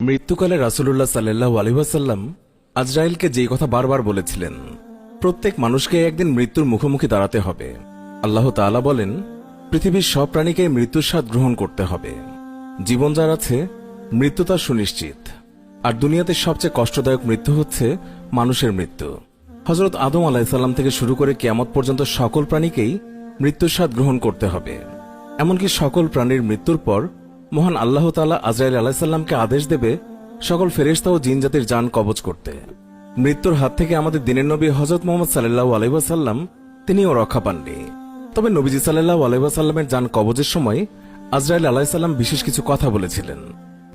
মৃত্যুকালে রাসূলুল্লাহ সাল্লাল্লাহু আলাইহি ওয়াসাল্লাম আজরাইলকে যেই কথা বারবার বলেছিলেন, প্রত্যেক মানুষকে একদিন মৃত্যুর মুখোমুখি দাঁড়াতে হবে। আল্লাহ তাআলা বলেন, পৃথিবীর সব প্রাণীকে মৃত্যুর স্বাদ গ্রহণ করতে হবে। জীবন যার আছে, মৃত্যু তার সুনিশ্চিত। আর দুনিয়াতে সবচেয়ে কষ্টদায়ক মৃত্যু হচ্ছে মানুষের মৃত্যু। হযরত আদম আলাইহিস সালাম থেকে শুরু করে কিয়ামত পর্যন্ত সকল প্রাণীকেই মৃত্যুর স্বাদ গ্রহণ করতে হবে। এমনকি সকল প্রাণীর মৃত্যুর পর মহান আল্লাহ তাআলা আজরাইল আলাইহিস সালামকে আদেশ দেবে সকল ফেরেশতা ও জিন জাতির জান কবজ করতে। মৃত্যুর হাত থেকে আমাদের দিনের নবী হযরত মুহাম্মদ সাল্লাল্লাহু আলাইহি ওয়াসাল্লাম তিনিও রক্ষা পাননি। তবে নবীজি সাল্লাল্লাহু আলাইহি ওয়াসাল্লামের জান কবজের সময় আজরাইল আলাইহিস সালাম বিশেষ কিছু কথা বলেছিলেন।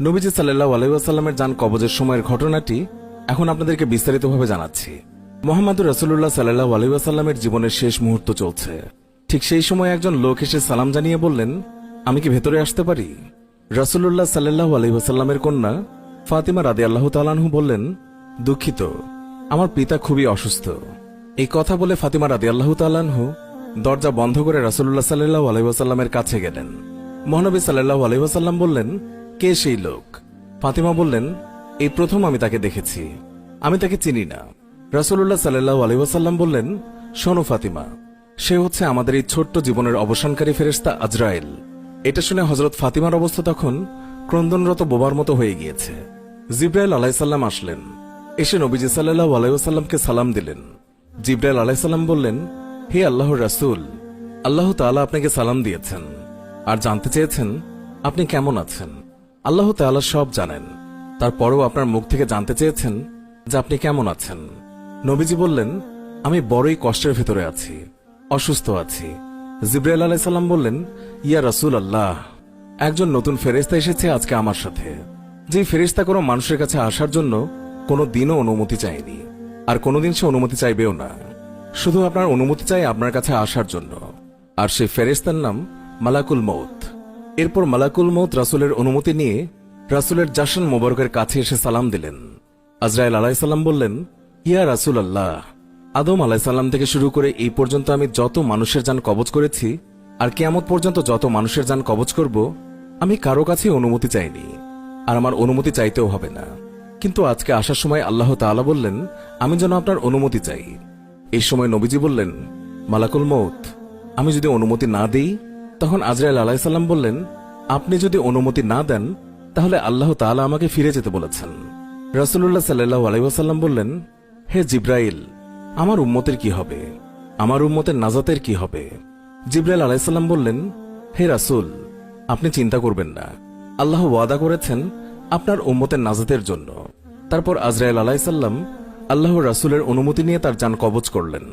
নবীজি সাল্লাল্লাহু আলাইহি ওয়াসাল্লামের জান কবজের সময়ের ঘটনাটি এখন আপনাদেরকে বিস্তারিতভাবে জানাচ্ছি। মুহাম্মদুর রাসূলুল্লাহ সাল্লাল্লাহু আলাইহি ওয়াসাল্লামের জীবনের শেষ মুহূর্ত চলছে। ঠিক সেই সময় একজন লোক এসে সালাম জানিয়ে বললেন, আমি কি ভেতরে আসতে পারি? রাসূলুল্লাহ সাল্লাল্লাহু আলাইহি ওয়াসাল্লামের কন্যা ফাতিমা রাদিয়াল্লাহু তাআলা আনহা বললেন, দুঃখিত, আমার পিতা খুবই অসুস্থ। এই কথা বলে ফাতিমা রাদিয়াল্লাহু তাআলা আনহা দরজা বন্ধ করে রাসূলুল্লাহ সাল্লাল্লাহু আলাইহি ওয়াসাল্লামের কাছে গেলেন। মহানবী সাল্লাল্লাহু আলাইহি ওয়াসাল্লাম বললেন, কে সেই লোক? ফাতিমা বললেন, এই প্রথম আমি তাকে দেখেছি, আমি তাকে চিনি না। রাসূলুল্লাহ সাল্লাল্লাহু আলাইহি ওয়াসাল্লাম বললেন, শোনো ফাতিমা, সে হচ্ছে আমাদের এই ছোট্ট জীবনের অবসানকারী ফেরেশতা আজরাইল। এটা শুনে হযরত ফাতিমার অবস্থা তখন ক্রন্দনরত বোবার মতো হয়ে গিয়েছে। জিবরাইল আলাইহিস সালাম আসলেন, এসে নবীজি সাল্লাল্লাহু আলাইহি ওয়াসাল্লামকে সালাম দিলেন। জিবরাইল আলাইহিস সালাম বললেন, হে আল্লাহর রাসূল, আল্লাহ তাআলা আপনাকে সালাম দিয়েছেন আর জানতে চেয়েছেন আপনি কেমন আছেন। আল্লাহ তাআলা সব জানেন, তারপরেও আপনার মুখ থেকে জানতে চেয়েছেন যে আপনি কেমন আছেন। নবীজি বললেন, আমি বড়ই কষ্টের ভেতরে আছি, অসুস্থ আছি। জিবরাইল আলাইহিস সালাম বললেন, ইয়া রাসূল আল্লাহ, একজন নতুন ফেরেশতা এসেছে আজকে আমার সাথে, যে ফেরেশতা কোনো মানুষের কাছে আসার জন্য কোনো দিনও অনুমতি চায়নি, আর কোনোদিন সে অনুমতি চাইবেও না। শুধু আপনার অনুমতি চাই আপনার কাছে আসার জন্য। আর সেই ফেরেশতার নাম মালাকুল মউত। এরপর মালাকুল মউত রাসূলের অনুমতি নিয়ে রাসূলের জাশন মোবারকের কাছে এসে সালাম দিলেন। আজরাইল আলাইহিস সালাম বললেন, ইয়া রাসূল আল্লাহ, আদম আলাইহিস সালাম থেকে শুরু করে এই পর্যন্ত আমি যত মানুষের জান কবজ করেছি আর কিয়ামত পর্যন্ত যত মানুষের জান কবজ করব, আমি কারো কাছে অনুমতি চাইনি, আর আমার অনুমতি চাইতেও হবে না। কিন্তু আজকে আসার সময় আল্লাহ তাআলা বললেন আমি যেন আপনার অনুমতি চাই। এই সময় নবীজি বললেন, মালাকুল মউত, আমি যদি অনুমতি না দেই? তখন আজরাইল আলাইহিস সালাম বললেন, আপনি যদি অনুমতি না দেন তাহলে আল্লাহ তাআলা আমাকে ফিরে যেতে বলেছেন। রাসূলুল্লাহ সাল্লাল্লাহু আলাইহি ওয়াসাল্লাম বললেন, হে জিবরাইল, আমার উম্মতের কি হবে? আমার উম্মতের নাজাতের কি হবে? জিবরাইল আলাইহিস সালাম বললেন, হে রাসূল, আপনি চিন্তা করবেন না, আল্লাহ ওয়াদা করেছেন আপনার উম্মতের নাজাতের জন্য। তারপর আজরাইল আলাইহিস সালাম আল্লাহর রাসূলের অনুমতি নিয়ে তার জান কবজ করলেন।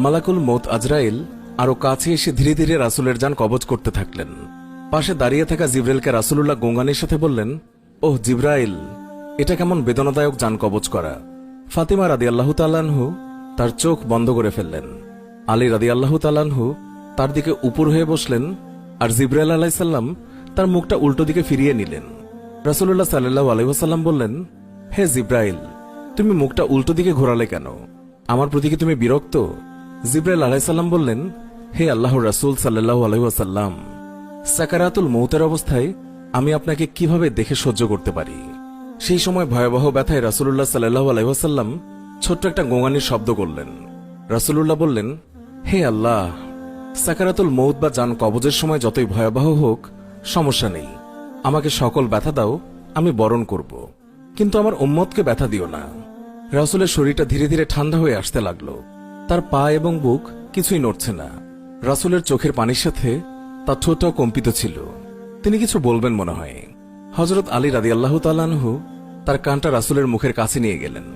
মালাকুল মউত আজরাইল আরো কাছে এসে ধীরে ধীরে রাসূলের জান কবজ করতে থাকলেন। পাশে দাঁড়িয়ে থাকা জিবরাইলকে রাসূলুল্লাহ গোঙ্গানির সাথে বললেন, ওহ জিবরাইল, এটা কেমন বেদনাদায়ক জান কবজ করা। ফাতিমা রাদিয়াল্লাহু তাআলা আনহা তার চোখ বন্ধ করে ফেললেন। আলী রাদিয়াল্লাহু তাআলা আনহু তার দিকে উপর হয়ে বসলেন, আর জিবরাইল আলাইহিস সালাম তার মুখটা উল্টো দিকে ফিরিয়ে নিলেন। রাসূলুল্লাহ সাল্লাল্লাহু আলাইহি ওয়াসাল্লাম বললেন, হে জিবরাইল, তুমি মুখটা উল্টো দিকে ঘোরালে কেন? আমার প্রতি কি তুমি বিরক্ত? জিবরাইল আলাইহিস সালাম বললেন, হে আল্লাহর রাসূল সাল্লাল্লাহু আলাইহি ওয়াসাল্লাম, সাকারাতুল মউতের অবস্থায় আমি আপনাকে কিভাবে দেখে সহ্য করতে পারি? সেই সময় ভয়াবহ ব্যথায় রাসূলুল্লাহ সাল্লাল্লাহু আলাইহি ওয়াসাল্লাম ছোট্ট একটা গোঙানির শব্দ করলেন। রাসূলুল্লাহ বললেন, হে আল্লাহ, সাকারাতুল মউত বা জান কবজের সময় যতই ভয়াবহ হোক সমস্যা নেই, আমাকে সকল ব্যথা দাও, আমি বরণ করব, কিন্তু আমার উম্মতকে ব্যথা দিও না। রাসূলের শরীরটা ধীরে ধীরে ঠান্ডা হয়ে আসতে লাগলো। তার পা এবং বুক কিছুই নড়ছে না। রাসূলের চোখের পানির সাথে তার ঠোঁটটাও কম্পিত ছিল। তিনি কিছু বলবেন মনে হয়। হযরত আলী রাদিয়াল্লাহু তাআলা আনহু তার কানটা রাসূলের মুখের কাছে নিয়ে গেলেন।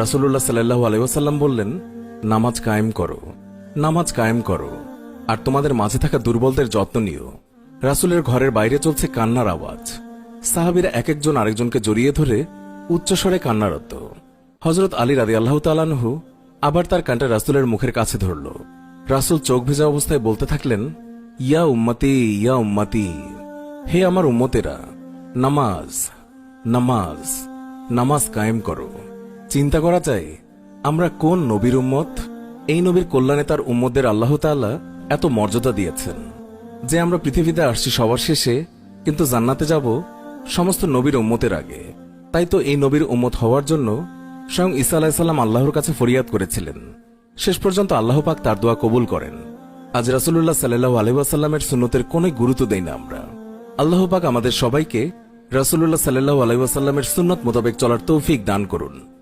রাসূলুল্লাহ সাল্লাল্লাহু আলাইহি ওয়াসাল্লাম বললেন, নামাজ কায়েম করো, নামাজ কায়েম করো, আর তোমাদের মাঝে থাকা দুর্বলদের যত্ন নিও। রাসূলের ঘরের বাইরে চলছে কান্নার আওয়াজ। সাহাবীরা এক একজন আরেকজনকে জড়িয়ে ধরে উচ্চস্বরে কান্নারত। হযরত আলী রাদিয়াল্লাহু তাআলা আনহু আবার তার কানটা রাসূলের মুখের কাছে ধরল। রাসূল চোখ ভেজা অবস্থায় বলতে থাকলেন, ইয়া উম্মতি, ইয়া উম্মতি, হে আমার উম্মতেরা, নামাজ, নামাজ, নামাজ কায়েম করো। চিন্তা করা যায় আমরা কোন নবীর উম্মত? এই নবীর কল্যাণে তার উম্মতদের আল্লাহ তাআলা এত মর্যাদা দিয়েছেন যে আমরা পৃথিবীতে আসছি সবার শেষে, কিন্তু জান্নাতে যাব সমস্ত নবীর উম্মতের আগে। তাই তো এই নবীর উম্মত হওয়ার জন্য স্বয়ং ঈসা আলাইসাল্লাম আল্লাহর কাছে ফরিয়াদ করেছিলেন। শেষ পর্যন্ত আল্লাহ পাক তার দোয়া কবুল করেন। আজ রাসূলুল্লাহ সাল্লাল্লাহু আলাইহি ওয়াসাল্লামের সুন্নতের কোনো গুরুত্ব দেই না আমরা। আল্লাহ পাক আমাদের সবাইকে রাসূলুল্লাহ সাল্লাল্লাহু আলাইহি ওয়াসাল্লামের সুন্নত মোতাবেক চলার তৌফিক দান করুন।